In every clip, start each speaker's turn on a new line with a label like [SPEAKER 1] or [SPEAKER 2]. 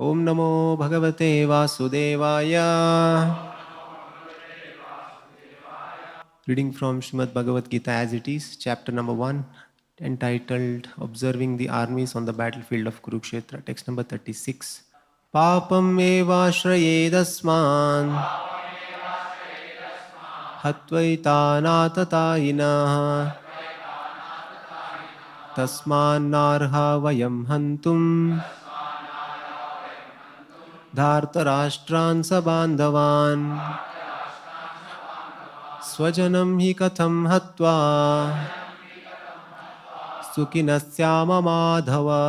[SPEAKER 1] Om Namo Bhagavate Vasudevaya. Reading from Srimad Bhagavad Gita as it is, chapter number 1, entitled Observing the Armies on the Battlefield of Kurukshetra, text number 36. Papam evashrayedasman hatvaitanatatainah tasmannarha vayam hantum dhartarashtran sabandhavan swajanam hi katham hatva sukinasyama madhava.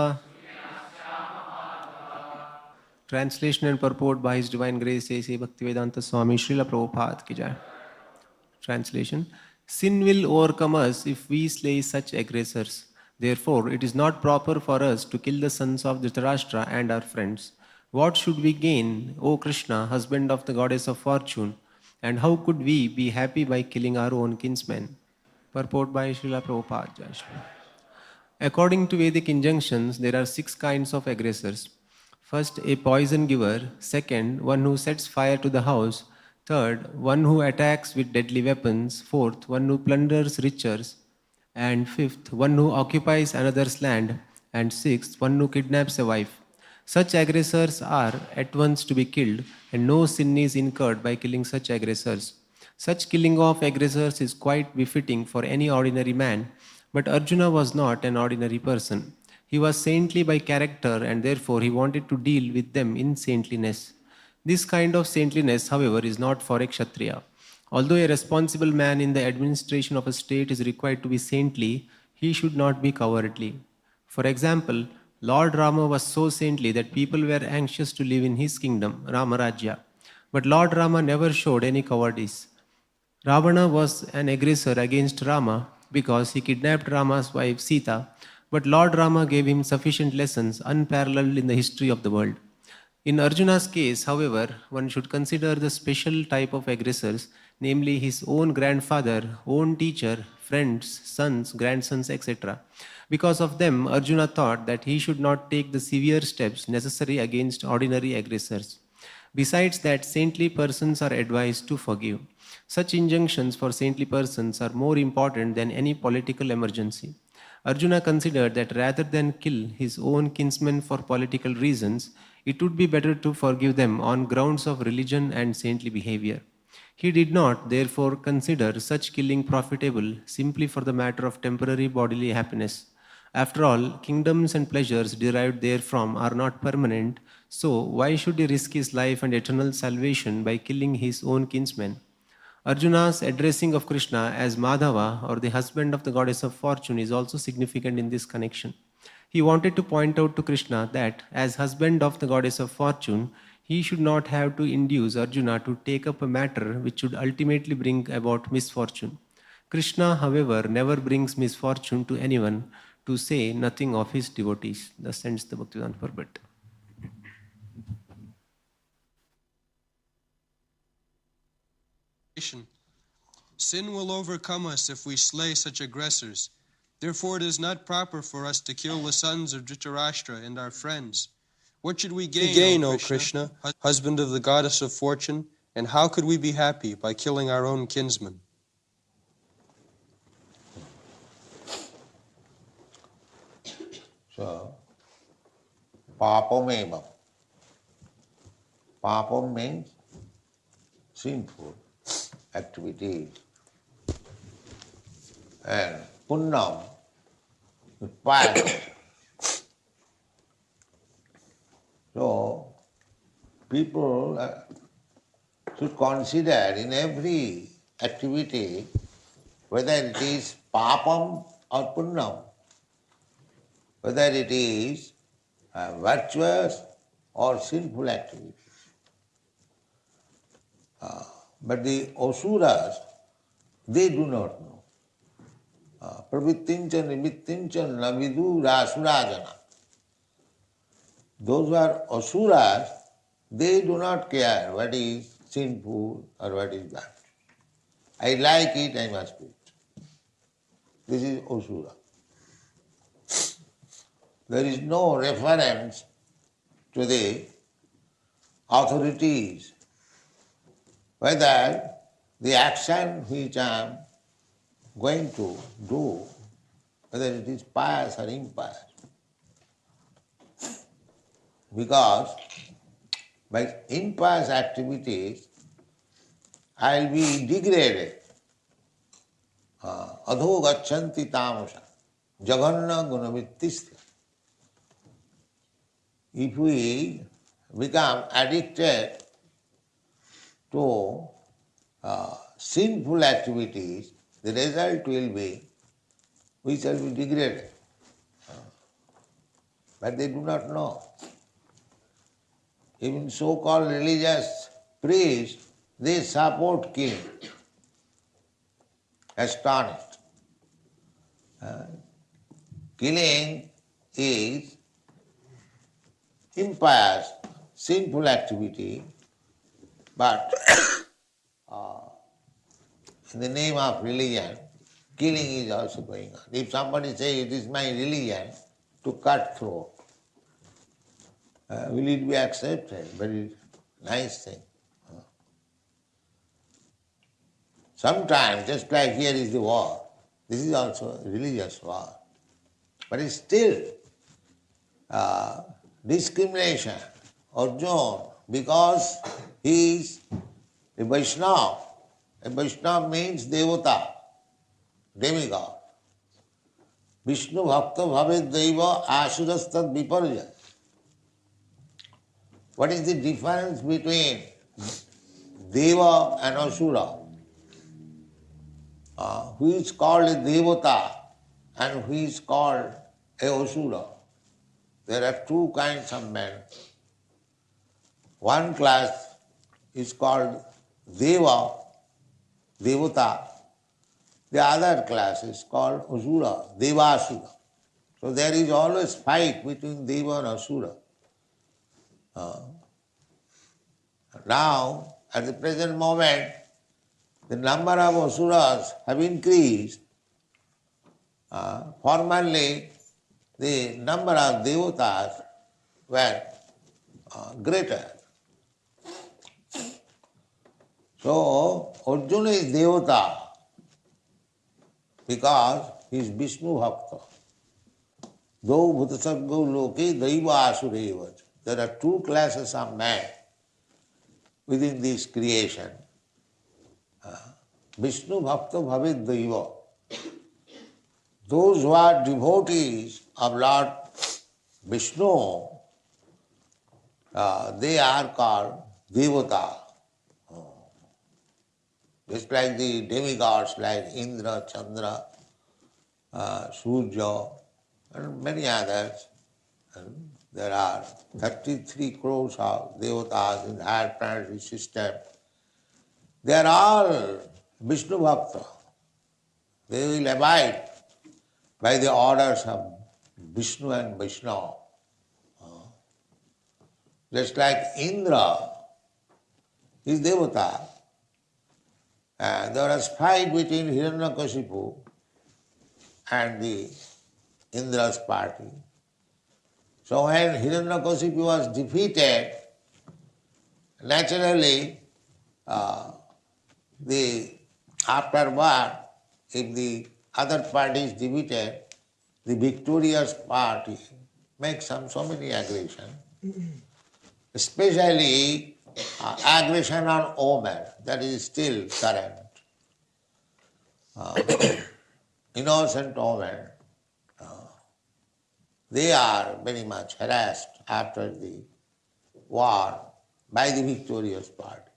[SPEAKER 1] Translation and purport by His Divine Grace A.C. Bhaktivedanta Swami Srila Prabhupada ki jai. Translation. Sin will overcome us if we slay such aggressors. Therefore, it is not proper for us to kill the sons of Dhritarashtra and our friends. What should we gain, O Krishna, husband of the goddess of fortune? And how could we be happy by killing our own kinsmen? Purport by Srila Prabhupada. Jai Shri. According to Vedic injunctions, there are 6 kinds of aggressors. First, a poison giver. Second, one who sets fire to the house. Third, one who attacks with deadly weapons. Fourth, one who plunders riches. And fifth, one who occupies another's land. And sixth, one who kidnaps a wife. Such aggressors are at once to be killed, and no sin is incurred by killing such aggressors. Such killing of aggressors is quite befitting for any ordinary man, but Arjuna was not an ordinary person. He was saintly by character, and therefore he wanted to deal with them in saintliness. This kind of saintliness, however, is not for a Kshatriya. Although a responsible man in the administration of a state is required to be saintly, he should not be cowardly. For example, Lord Rama was so saintly that people were anxious to live in his kingdom, Ramarajya. But Lord Rama never showed any cowardice. Ravana was an aggressor against Rama because he kidnapped Rama's wife Sita, but Lord Rama gave him sufficient lessons unparalleled in the history of the world. In Arjuna's case, however, one should consider the special type of aggressors, namely his own grandfather, own teacher, friends, sons, grandsons, etc. Because of them, Arjuna thought that he should not take the severe steps necessary against ordinary aggressors. Besides that, saintly persons are advised to forgive. Such injunctions for saintly persons are more important than any political emergency. Arjuna considered that rather than kill his own kinsmen for political reasons, it would be better to forgive them on grounds of religion and saintly behavior. He did not, therefore, consider such killing profitable simply for the matter of temporary bodily happiness. After all, kingdoms and pleasures derived therefrom are not permanent, so why should he risk his life and eternal salvation by killing his own kinsmen? Arjuna's addressing of Krishna as Madhava, or the husband of the goddess of fortune, is also significant in this connection. He wanted to point out to Krishna that, as husband of the goddess of fortune, he should not have to induce Arjuna to take up a matter which would ultimately bring about misfortune. Krishna, however, never brings misfortune to anyone, to say nothing of his devotees. Thus ends the Bhaktivedanta purport.
[SPEAKER 2] Sin will overcome us if we slay such aggressors. Therefore it is not proper for us to kill the sons of Dhritarashtra and our friends. What should we gain, O Krishna, husband of the goddess of fortune, and how could we be happy by killing our own kinsmen?
[SPEAKER 3] So, papam. Papam means sinful activity. And punnam is piety. So, people should consider in every activity whether it is papam or punnam, whether it is virtuous or sinful activity. But the asuras, they do not know. Pravittincha nivittincha navidu rasurajana. Those who are asuras, they do not care what is sinful or what is bad. I like it, I must do it. This is asura. There is no reference to the authorities whether the action which I am going to do, whether it is pious or impious. Because by impious activities, I will be degraded. Adho gachanti tamasa, jaganna gunavittisya. If we become addicted to sinful activities, the result will be we shall be degraded. But they do not know. Even so-called religious priests, they support killing. Astonished. Killing is impious, sinful activity, but in the name of religion, killing is also going on. If somebody says it is my religion to cut throat, will it be accepted? Very nice thing. Sometimes, just like here is the war, this is also a religious war. But it's still discrimination. Arjuna, because he is a Vaishnava. A Vaishnava means Devotee, demigod. Vishnu Bhakta Bhavet Deva Asurastad Viparja. What is the difference between Deva and Asura? Who is called a Devata and who is called a Asura? There are two kinds of men. One class is called Deva, Devata. The other class is called Asura, Devasura. So there is always fight between Deva and Asura. Now, at the present moment, the number of Asuras have increased. Formerly, the number of Devatas were greater. So, Arjuna is Devata because he is Vishnu Bhakta. Though Bhutasargo Loke Daiva Asureva. There are two classes of men within this creation. Vishnu Bhakta Bhavet Daiva. Those who are devotees of Lord Vishnu, they are called Devata. Just like the demigods like Indra, Chandra, Surya, and many others. And there are 33 crores of devatas in the higher planetary system. They are all Vishnu Bhakta. They will abide by the orders of Vishnu and Vaishnava. Just like Indra is Devata. And there was fight between Hiranyakashipu and the Indra's party. So when Hiranyakashipu was defeated, naturally, after war, if the other party is defeated, the victorious party makes so many aggression, especially aggression on women, that is still current. Innocent women, they are very much harassed after the war by the victorious party.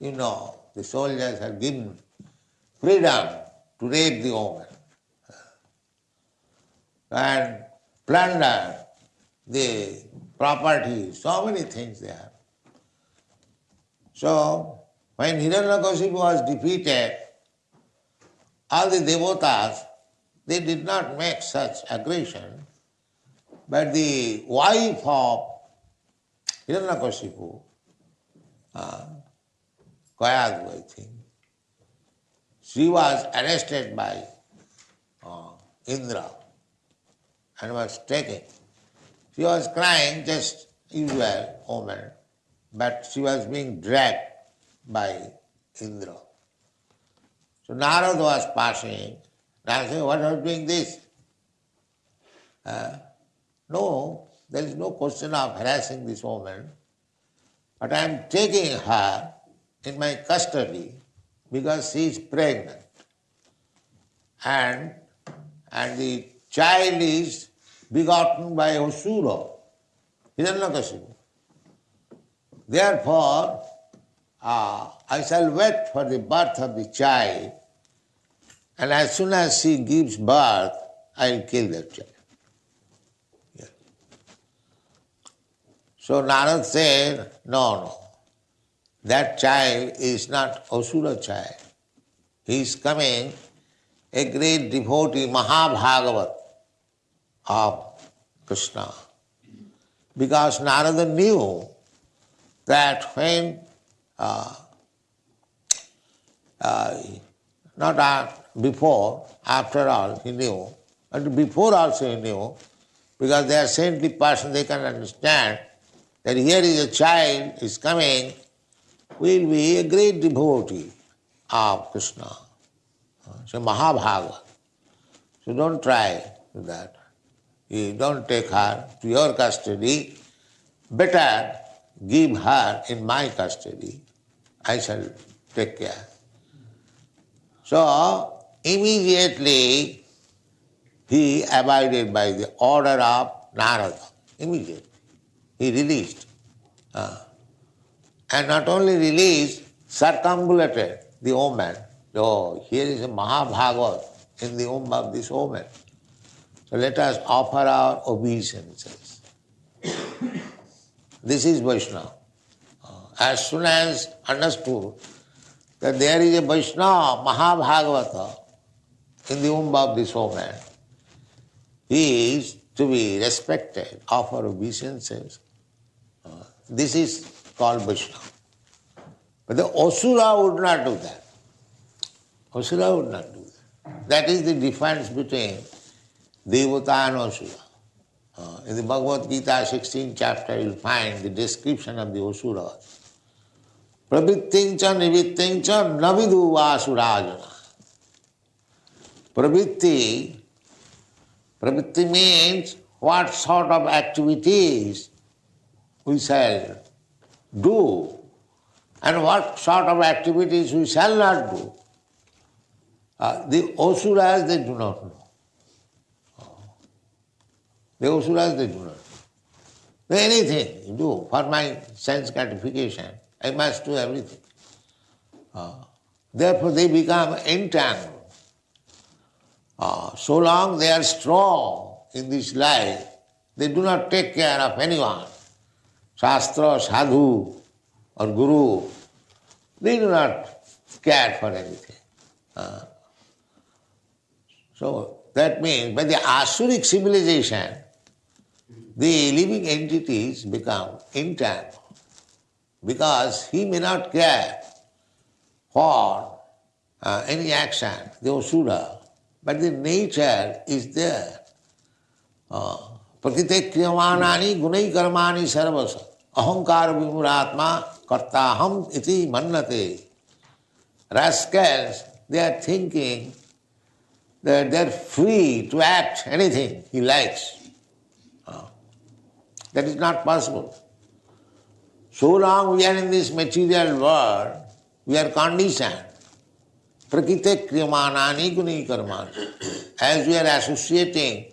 [SPEAKER 3] You know, the soldiers are given freedom to rape the woman and plunder the property, so many things they have. So, when Hiranyakashipu was defeated, all the devotas, they did not make such aggression, but the wife of Hiranyakashipu, Kayadu, I think, she was arrested by Indra and was taken. She was crying, just usual woman, but she was being dragged by Indra. So Narada was passing. Narada said, "What are you doing this?" No, there is no question of harassing this woman, but I am taking her in my custody because she is pregnant. And the child is begotten by Asura, Hiranyakashipu. Therefore, I shall wait for the birth of the child, and as soon as she gives birth, I will kill that child. Yeah. So Narad said, no, that child is not Asura child. He is coming, a great devotee, Mahabhagavat of Krishna. Because Narada knew that when, before, after all, he knew, but before also he knew, because they are saintly person, they can understand that here is a child is coming, will be a great devotee of Krishna. So Mahabhagavat. So don't try that. You don't take her to your custody. Better give her in my custody. I shall take care. So immediately he abided by the order of Narada. Immediately. He released. And not only released, circumambulated the woman. Oh, here is a Mahabhagavat in the womb of this woman. So let us offer our obeisances. This is Vaishnava. As soon as understood that there is a Vaishnava, Mahabhagavata, in the womb of this woman, he is to be respected, offer obeisances. This is called Vaishnava. But the Asura would not do that. Asura would not do that. That is the difference between Devotee and Asura. In the Bhagavad Gita 16th chapter, you will find the description of the Asuras. Pravittincha nivittincha navidu asurajana. Pravitti means what sort of activities we shall do and what sort of activities we shall not do. The Asuras, they do not know. The Asuras, they do not know. Anything you do for my sense gratification, I must do everything. Therefore they become entangled. So long they are strong in this life, they do not take care of anyone. Shastra, sadhu or guru, they do not care for anything. So that means by the Asuric civilization, the living entities become entangled because he may not care for any action, the Asura, but the nature is there. Prakite kriyamanani gunai karmani sarvasa ahankara vimuratma kartaham iti mannate. Rascals, they are thinking that they are free to act anything he likes. That is not possible. So long we are in this material world, we are conditioned. Prakite kriyamanani gunai karmani. As we are associating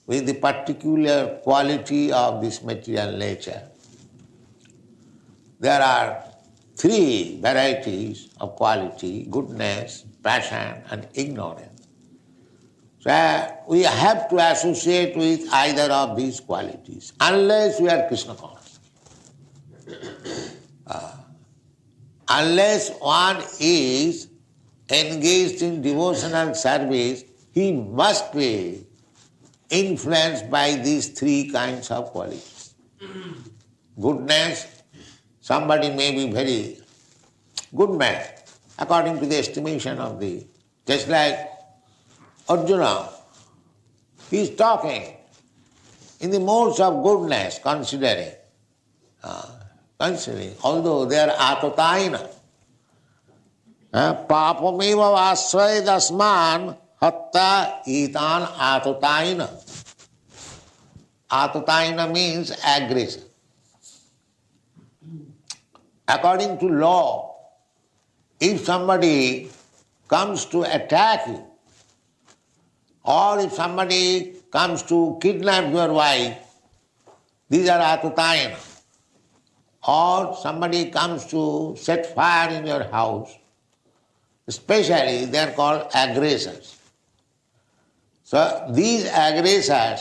[SPEAKER 3] with the particular quality of this material nature, there are three varieties of quality: goodness, passion and ignorance. So we have to associate with either of these qualities, unless we are Krishna conscious. Unless one is engaged in devotional service, he must be influenced by these three kinds of qualities. Goodness, somebody may be very good man, according to the estimation of the, just like Arjuna, he is talking in the modes of goodness, considering considering, although they are atataina. Papameva vasray dasman hatta itan atataina. Atataina means aggressor. According to law, if somebody comes to attack you, or if somebody comes to kidnap your wife, these are atataina. Or somebody comes to set fire in your house, especially they are called aggressors. So these aggressors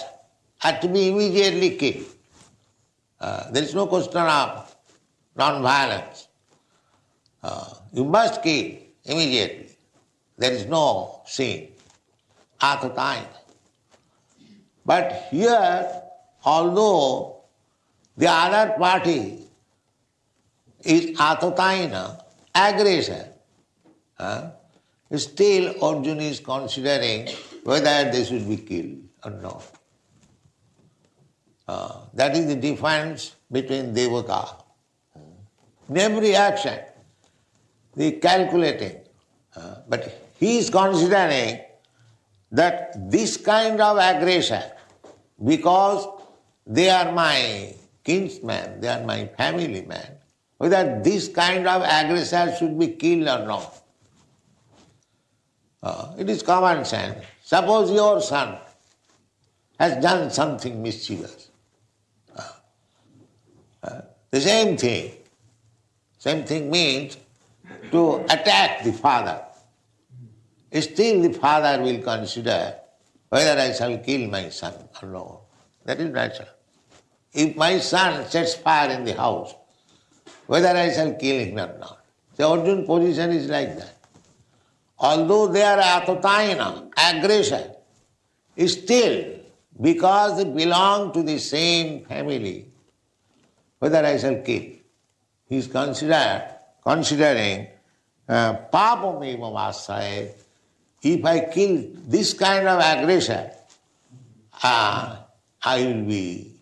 [SPEAKER 3] are to be immediately killed. There is no question of non-violence. You must kill immediately. There is no sin. Atataina. But here, although the other party is atataina, aggressor, still Arjuna is considering whether they should be killed or not. That is the difference between Devotee. In every action, they calculating, but he is considering that this kind of aggression, because they are my kinsmen, they are my family man, whether this kind of aggressor should be killed or not. It is common sense. Suppose your son has done something mischievous. The same thing. Same thing means to attack the father. Still the father will consider whether I shall kill my son or not. That is natural. If my son sets fire in the house, whether I shall kill him or not. The Arjuna position is like that. Although they are atataina, aggression, still, because they belong to the same family, whether I shall kill. He is considering papameva vasray. If I kill this kind of aggression, I will be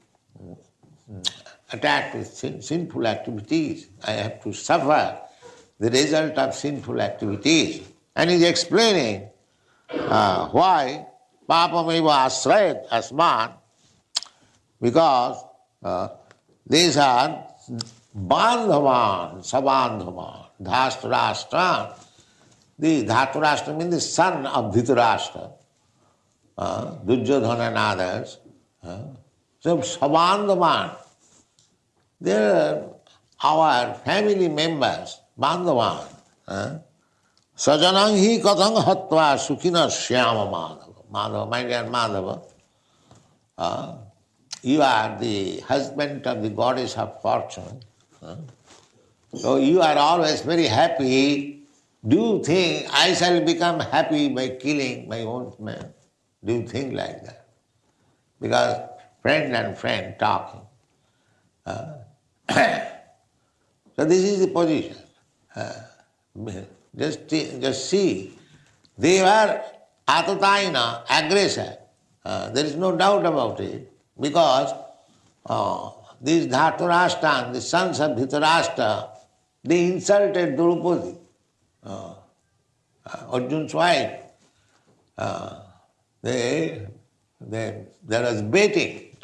[SPEAKER 3] attacked with sinful activities. I have to suffer the result of sinful activities. And he is explaining why papameva asrayat asman, because these are bandhavan, sabandhavan, dhastarashtra. The Dhatarashtra means the son of Dhritarashtra, Duryodhana and others. So sabandhavan, they are our family members, bandhavan. Sajanang hi kathang hatva sukhina shyama madhava. Madhava, my dear Madhava, you are the husband of the goddess of fortune. So you are always very happy. Do you think I shall become happy by killing my own man? Do you think like that? Because friend and friend talking. So this is the position. Just see, they were atataina, aggressor. There is no doubt about it, because these Dhatarashtra, the sons of Dhritarashtra, they insulted Draupadi, Arjuna's wife. There was betting.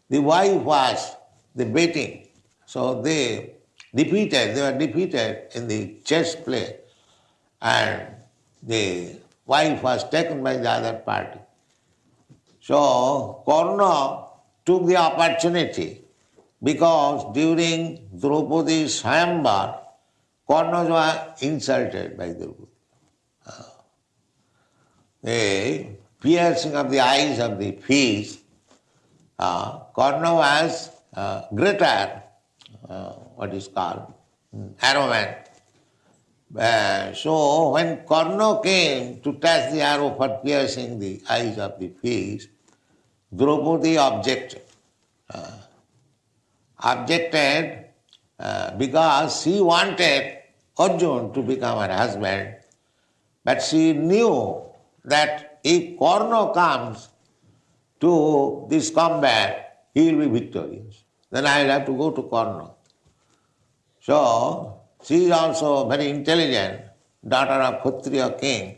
[SPEAKER 3] The wife was the betting. So they were defeated in the chess play, and the wife was taken by the other party. So Karna took the opportunity, because during Draupadi's Swayamvar, Karna was insulted by Draupadi. The piercing of the eyes of the fish, Karna was greater, what is called, arrowman. So when Karna came to touch the arrow for piercing the eyes of the fish, Draupadi objected. Because she wanted Arjuna to become her husband, but she knew that if Karna comes to this combat, he will be victorious. Then I will have to go to Karna. So, she is also very intelligent, daughter of Kshatriya king.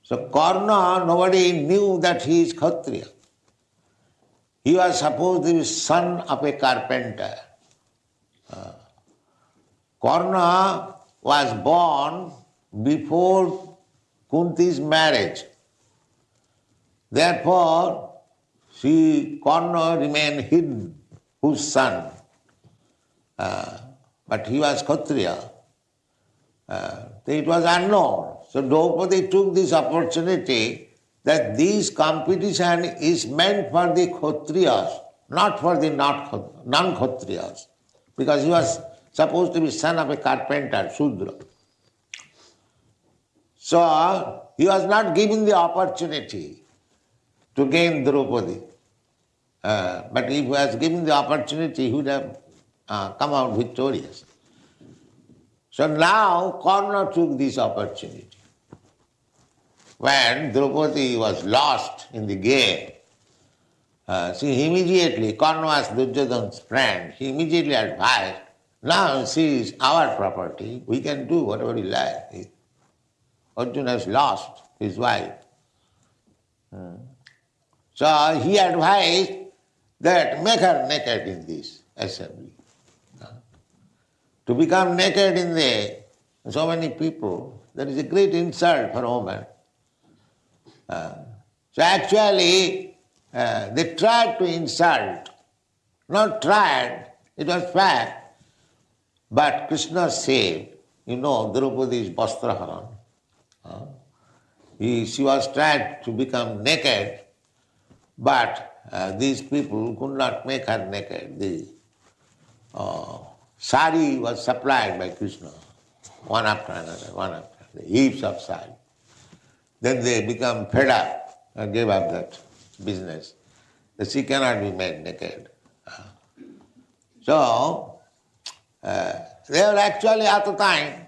[SPEAKER 3] So Karna, nobody knew that he is Kshatriya. He was supposed to be son of a carpenter. Karna was born before Kunti's marriage. Therefore, Karna remained hidden, whose son. But he was Kshatriya. It was unknown. So Draupadi took this opportunity that this competition is meant for the Kshatriyas, not for the non-Kshatriyas. Because he was supposed to be son of a carpenter, Shudra. So he was not given the opportunity to gain Draupadi. But if he was given the opportunity, he would have come out victorious. So now Karna took this opportunity. When Draupadi was lost in the game, she immediately, Karna was Duryodhana's friend, he immediately advised, now she is our property, we can do whatever we like. Arjuna has lost his wife. So he advised that make her naked in this assembly. To become naked in so many people, that is a great insult for a woman. So actually, they tried to insult. Not tried, it was fact. But Krishna said, Draupadi is Vastraharan. She was tried to become naked, but these people could not make her naked. The sari was supplied by Krishna, one after another, heaps of sari. Then they become fed up and gave up that business. That she cannot be made naked. So, they were actually Atataina,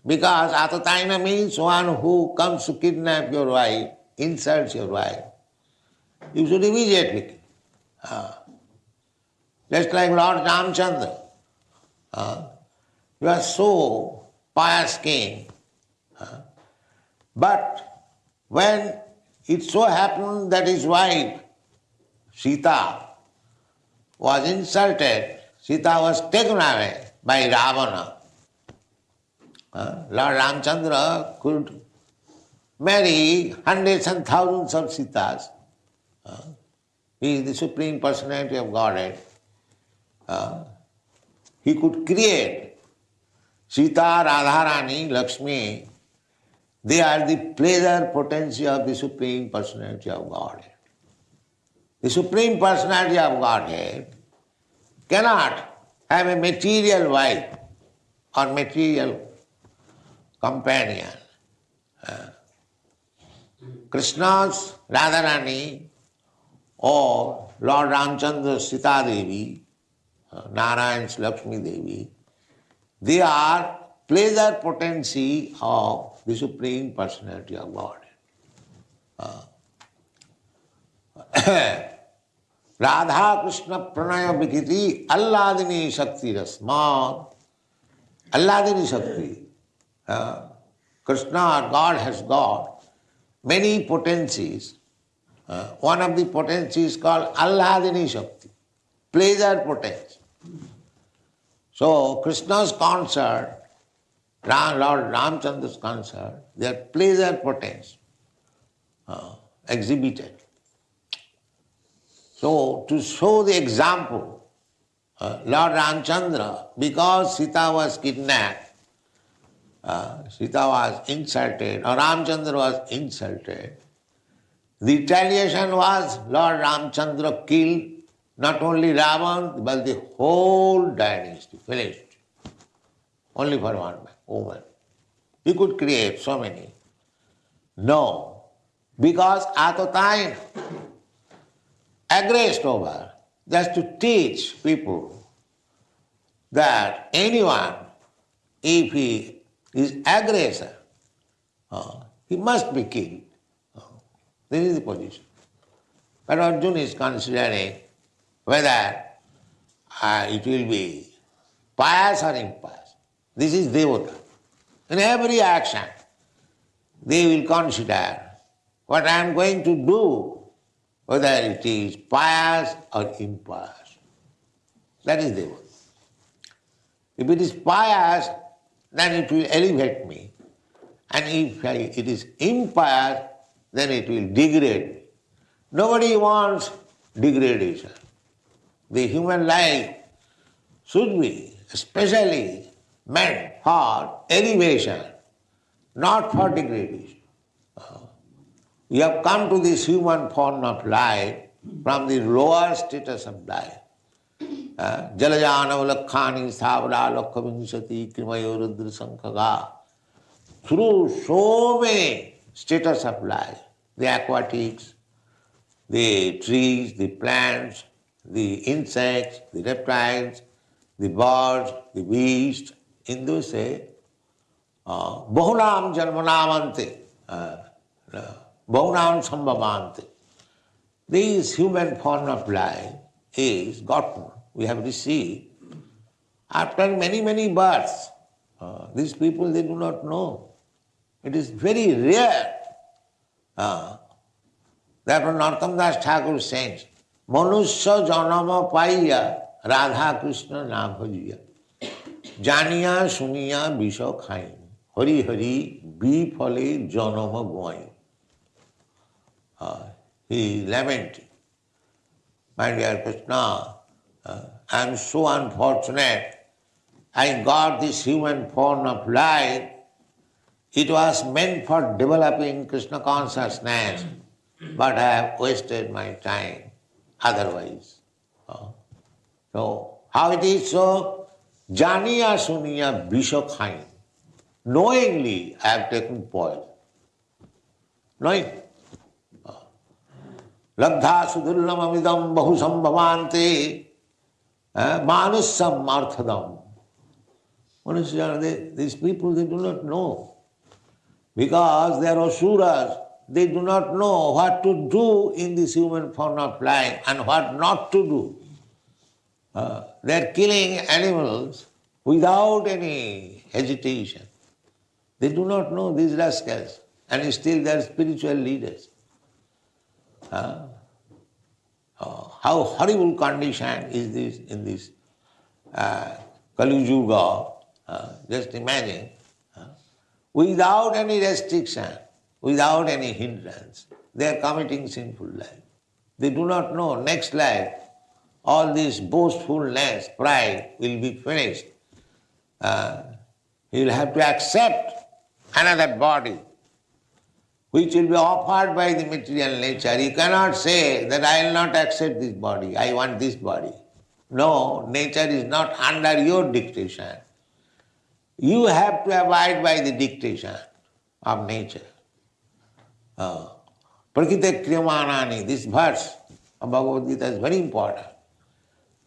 [SPEAKER 3] because Atataina means one who comes to kidnap your wife, insults your wife. You should immediately kill. Just like Lord Ramchandra. You are so pious king. But when it so happened that his wife, Sita, was insulted, Sita was taken away by Ravana. Lord Ramchandra could marry hundreds and thousands of Sitas. He is the Supreme Personality of Godhead. He could create Sita, Radharani, Lakshmi. They are the pleasure potency of the Supreme Personality of Godhead. The Supreme Personality of Godhead cannot have a material wife or material companion. Krishna's Radharani or Lord Ramchandra's Sita Devi, Narayan's Lakshmi Devi, they are pleasure potency of the Supreme Personality of God. Radha Krishna Pranaya Vikiti Alladini Shakti Rasma. Alladini Shakti. Krishna or God has got many potencies. One of the potencies is called Alladini Shakti, pleasure potency. So Krishna's concert, Lord Ramchandra's concert, they are pleasure potency exhibited. So to show the example, Lord Ramchandra, because Sita was kidnapped, Sita was insulted, or Ramchandra was insulted, the retaliation was Lord Ramchandra killed not only Ravan, but the whole dynasty, finished. Only for one woman. He could create so many. No, because Atataina aggressed over just to teach people that anyone, if he is aggressor, he must be killed. This is the position. But Arjuna is considering whether it will be pious or impious. This is Devotee. In every action, they will consider what I am going to do, whether it is pious or impious. That is Devotee. If it is pious, then it will elevate me. And if it is impious, then it will degrade me. Nobody wants degradation. The human life should be especially meant for elevation, not for degradation. We have come to this human form of life from the lower status of life. Jalajanavalakkhani thavara lakhavinsati krimayo rudra sankhaga. Through so many status of life, the aquatics, the trees, the plants, the insects, the reptiles, the birds, the beasts, Hindus say, bahunam janmanamante, bahunam sambhavante. This human form of life is gotten, we have received after many, many births. These people, they do not know. It is very rare. Therefore, Narottam Das Thakur says, Manusya janama paiya Radha Krishna na bhajiya. Janiya suniya bisha khain. Hari hari bifale janama goain. He is lamenting. My dear Krishna, I am so unfortunate. I got this human form of life. It was meant for developing Krishna consciousness, but I have wasted my time otherwise. So, how it is so? Janiya suniya bisha khain. Knowingly, I have taken poison. Knowing. Labdha sudurlam amidam bahusam bhavante manusam arthadam. These people, they do not know. Because they are asuras, they do not know what to do in this human form of life and what not to do. They are killing animals without any hesitation. They do not know, these rascals, and still they are spiritual leaders. How horrible condition is this in this Kali Yuga. Just imagine, without any restriction, without any hindrance, they are committing sinful life. They do not know next life, all this boastfulness, pride will be finished. He will have to accept another body, which will be offered by the material nature. You cannot say that I will not accept this body, I want this body. No, nature is not under your dictation. You have to abide by the dictation of nature. Prakriti kriyamanani, this verse of Bhagavad Gita is very important.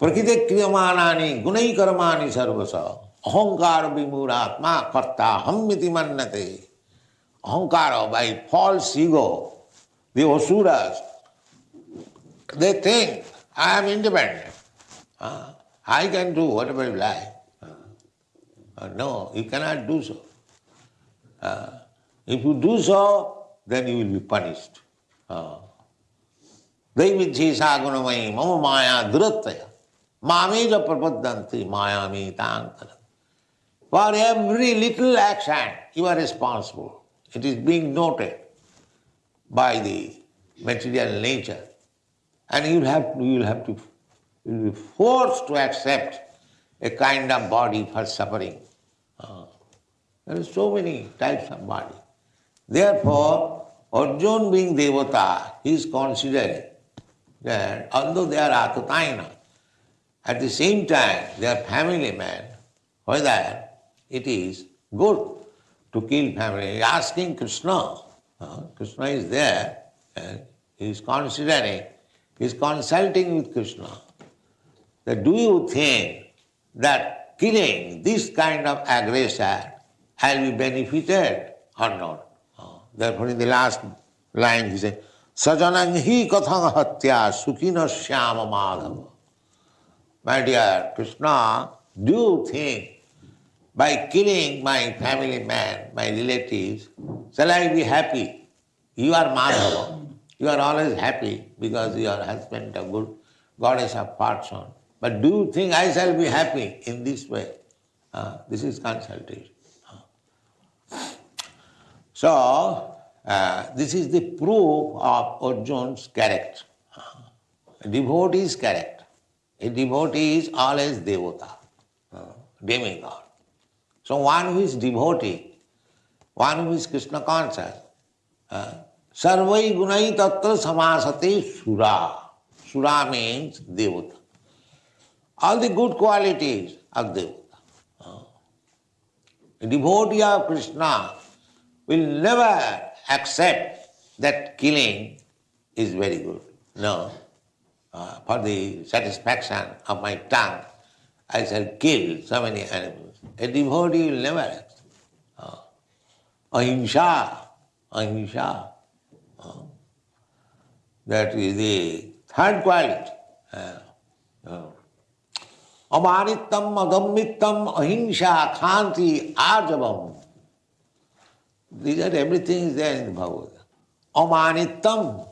[SPEAKER 3] Prakriti kriyamanani gunai karmani sarvasa ahankara vimuratma karta hammiti mannate. Ahankara, by false ego, the asuras, they think I am independent. I can do whatever I like. No, you cannot do so. If you do so, then you will be punished. Daividhi sagunamai mama maya durataya mameja prapaddanti mayami tankara. For every little action, you are responsible. It is being noted by the material nature. And you will be forced to accept a kind of body for suffering. There are so many types of body. Therefore, Arjuna being Devata, he is considering that although they are Atatayana, at the same time they are family men, whether it is good to kill family. He is asking Krishna. Krishna is there and he is considering, he is consulting with Krishna. That do you think that killing this kind of aggressor will be benefited or not? Therefore in the last line he says, Sajanang hi kathang hatya sukhina shyama madhava. My dear Krishna, Do you think by killing my family man, my relatives, shall I be happy? You are Madhava. You are always happy because your husband a good goddess of fortune. But do you think I shall be happy in this way? This is consultation. So, this is the proof of Arjuna's character. A devotee's character. A devotee is always devata, demigod. So one who is devotee, one who is Krishna conscious, sarvai gunai tatra samasate sura. Sura means devata. All the good qualities of devata. A devotee of Krishna will never accept that killing is very good. No. For the satisfaction of my tongue, I shall kill so many animals. A devotee will never accept. Ahimsa, ahimsa. That is the third quality. Amanittam, adammittam, ahimsa, khanti, arjavam. These are everything is there in the Bhagavad. Amanittam.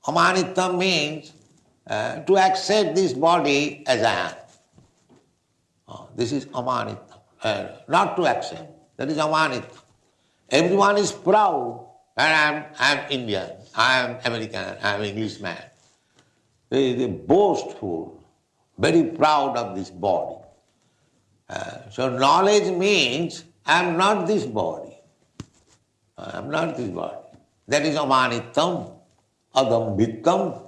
[SPEAKER 3] Amanittam means to accept this body as I am. This is amanittam. Not to accept. That is amanittam. Everyone is proud and I am Indian, I am American, I am Englishman. They boastful, very proud of this body. So knowledge means I am not this body. I am not this body. That is amanittam, adambittam.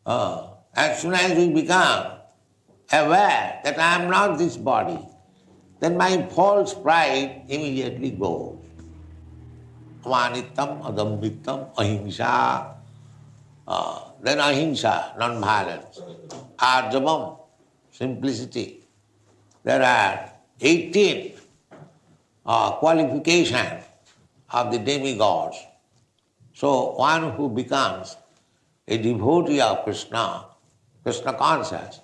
[SPEAKER 3] As soon as we become aware that I am not this body, then my false pride immediately goes. Amanittam, adambittam, ahimsa. Then ahimsa, non-violence. Arjavam, simplicity. There are 18 qualifications of the demigods. So one who becomes a devotee of Krishna, Krishna conscious,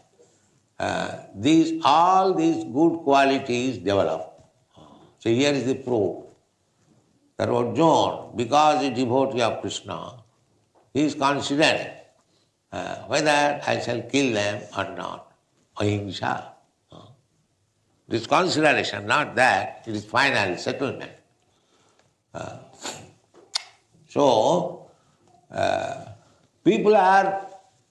[SPEAKER 3] all these good qualities develop. So here is the proof that Arjuna, because a devotee of Krishna, he is considering whether I shall kill them or not. Ahimsa. This consideration, not that, it is final settlement. So, people are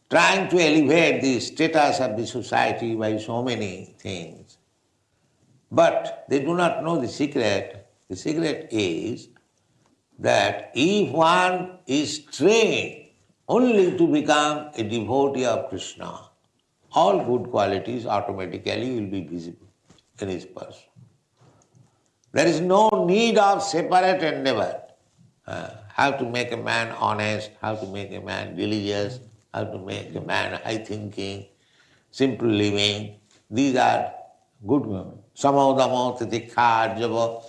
[SPEAKER 3] trying to elevate the status of the society by so many things. But they do not know the secret. The secret is that if one is trained only to become a devotee of Krishna, all good qualities automatically will be visible in his person. There is no need of separate endeavor. How to make a man honest, how to make a man religious, how to make a man high-thinking, simple living. These are good women. Samodamo titikha arjava,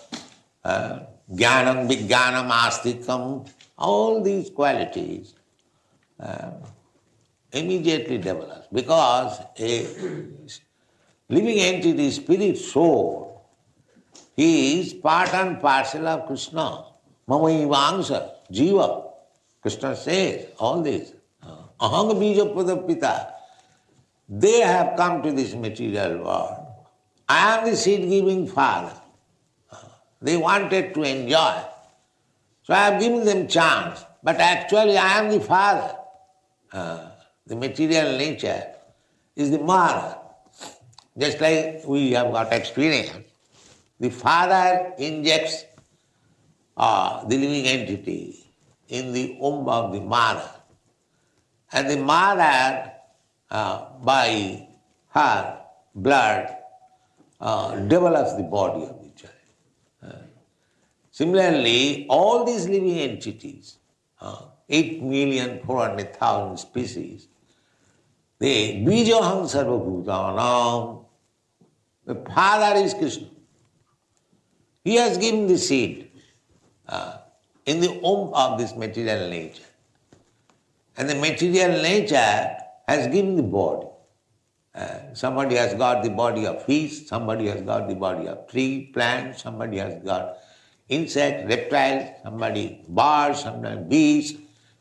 [SPEAKER 3] jnanam vijnanam astikam. All these qualities immediately develop because a living entity, spirit, soul, he is part and parcel of Krishna. Mamaivangsha, jiva. Krishna says all this. Ahanga bija pradapita. They have come to this material world. I am the seed-giving father. They wanted to enjoy. So I have given them chance. But actually I am the father. The material nature is the mother. Just like we have got experience. The father injects the living entity in the womb of the mother. And the mother, by her blood, develops the body of the child. Similarly, all these living entities, 8,400,000 species, they bijaham sarvabhutanam. The father is Krishna. He has given the seed in the womb of this material nature. And the material nature has given the body. Somebody has got the body of fish, somebody has got the body of tree, plant, somebody has got insect, reptile, somebody bird, somebody beast,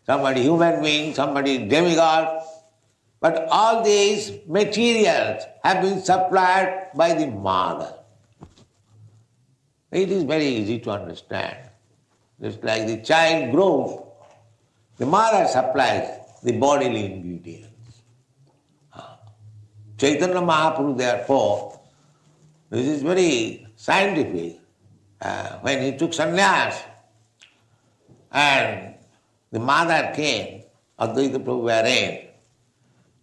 [SPEAKER 3] somebody human being, somebody demigod. But all these materials have been supplied by the mother. It is very easy to understand. Just like the child grows, the mother supplies the bodily ingredients. Chaitanya Mahaprabhu, therefore, this is very scientific. When he took sannyas and the mother came, Advaita Prabhu arranged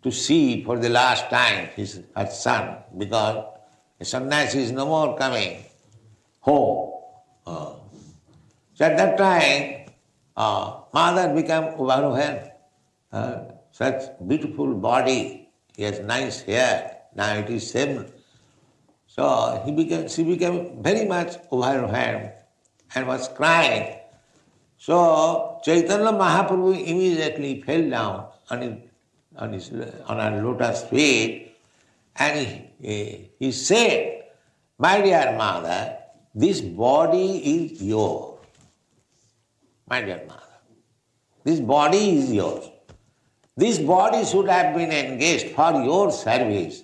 [SPEAKER 3] to see for the last time her son, because the sannyasi is no more coming home. So at that time, mother became overwhelmed. Such beautiful body, he has nice hair, now it is same. So she became very much overwhelmed and was crying. So Chaitanya Mahaprabhu immediately fell down on her lotus feet, and he said, "My dear mother, this body is yours. My dear mother, this body is yours. This body should have been engaged for your service,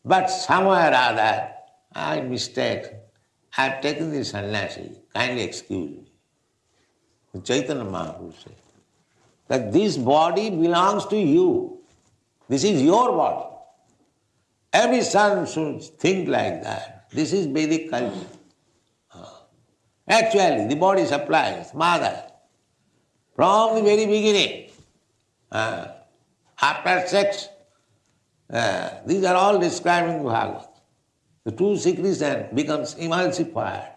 [SPEAKER 3] but somewhere or other, I mistake. I have taken this sannyasi. Kindly excuse me." Chaitanya Mahaprabhu said that this body belongs to you. This is your body. Every son should think like that. This is Vedic culture. Actually, the body supplies mother from the very beginning. After sex, these are all described in Bhagavad. The two secretion becomes emulsified,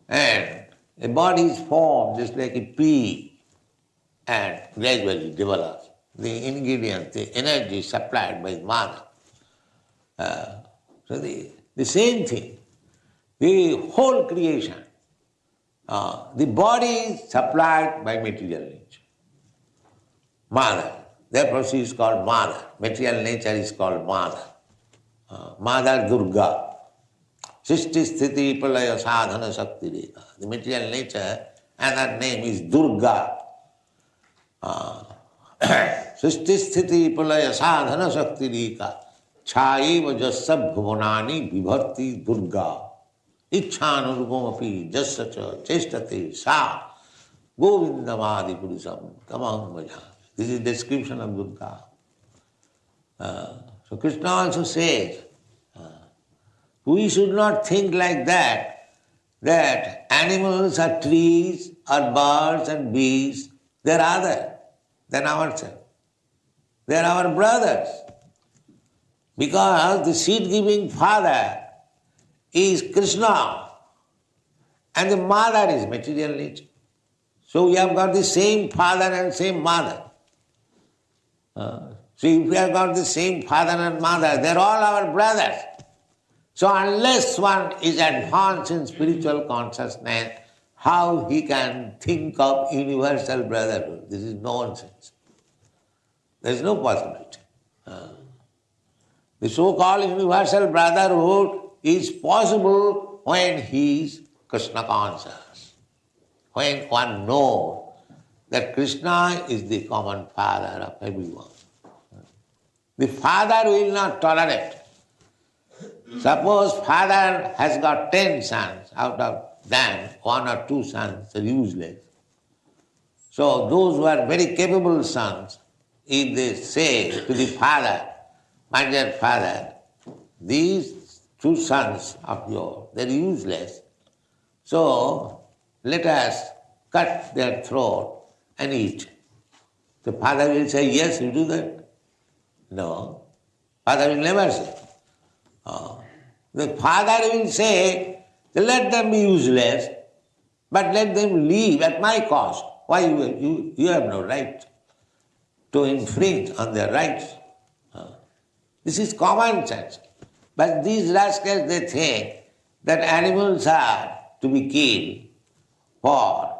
[SPEAKER 3] and a body is formed just like a pea and gradually develops. The ingredients, the energy is supplied by mother. So the same thing, the whole creation, the body is supplied by material nature. Mother. Therefore she is called mother. Material nature is called mother. Mother Durga. Srishti Sthiti Pralaya Sadhana Shakti Rekha. The material nature, and her name is Durga. Srishti Sthiti Pralaya Sadhana Shakti Rekha. Chaiva Jassa Bhuvanani Vibharti Durga. Ichhanurupamapi Jassacha Chestate Sa Govindamadi Purusam Kamam Bhaja. This is description of Durga. So Krishna also says, we should not think like that animals are trees or birds and beasts, they are other than ourselves. They are our brothers. Because the seed-giving father is Krishna and the mother is material nature. So we have got the same father and same mother. So if we have got the same father and mother, they are all our brothers. So unless one is advanced in spiritual consciousness, how he can think of universal brotherhood? This is nonsense. There is no possibility. The so-called universal brotherhood is possible when he is Krishna conscious. When one knows that Krishna is the common father of everyone. The father will not tolerate. Suppose father has got 10 sons, out of them 1 or 2 sons are useless. So those who are very capable sons, if they say to the father, "My dear father, these 2 sons of yours, they are useless, so let us cut their throat and eat." The father will say, "Yes, you do that." No, father will never say. The father will say, "Let them be useless, but let them live at my cost." Why you have no right to infringe on their rights. This is common sense. But these rascals, they think that animals are to be killed for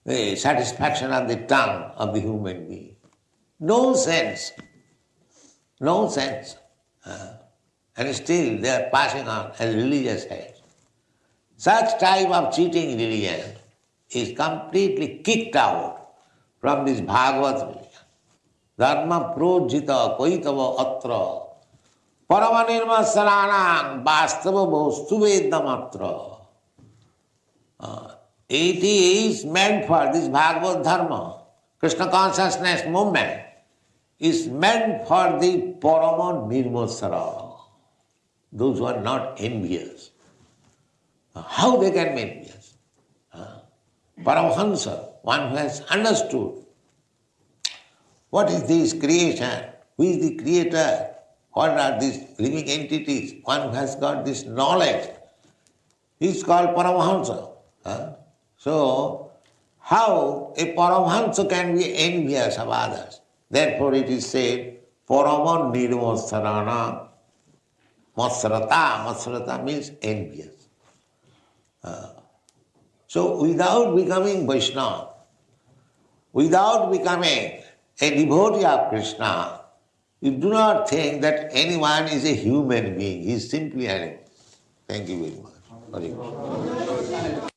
[SPEAKER 3] the satisfaction of the tongue of the human being. No sense. No sense. And still they are passing on as religious heads. Such type of cheating religion is completely kicked out from this Bhagavad religion. Dharma projita koitava atra paramanirmasaranang vastava bostu vedamatra. It is meant for this Bhagavad Dharma. Krishna consciousness movement is meant for the Parama Nirmasara. Those who are not envious. How they can be envious? Paramahansa, one who has understood what is this creation, who is the creator, what are these living entities, one who has got this knowledge, he is called Paramahansa. So, how a Paramahansa can be envious of others? Therefore it is said, Parama Nirmasarana Masrata. Masrata means envious. So without becoming Vaishnava, without becoming a devotee of Krishna, you do not think that anyone is a human being. He is simply an animal. Thank you very much. Hare Krishna.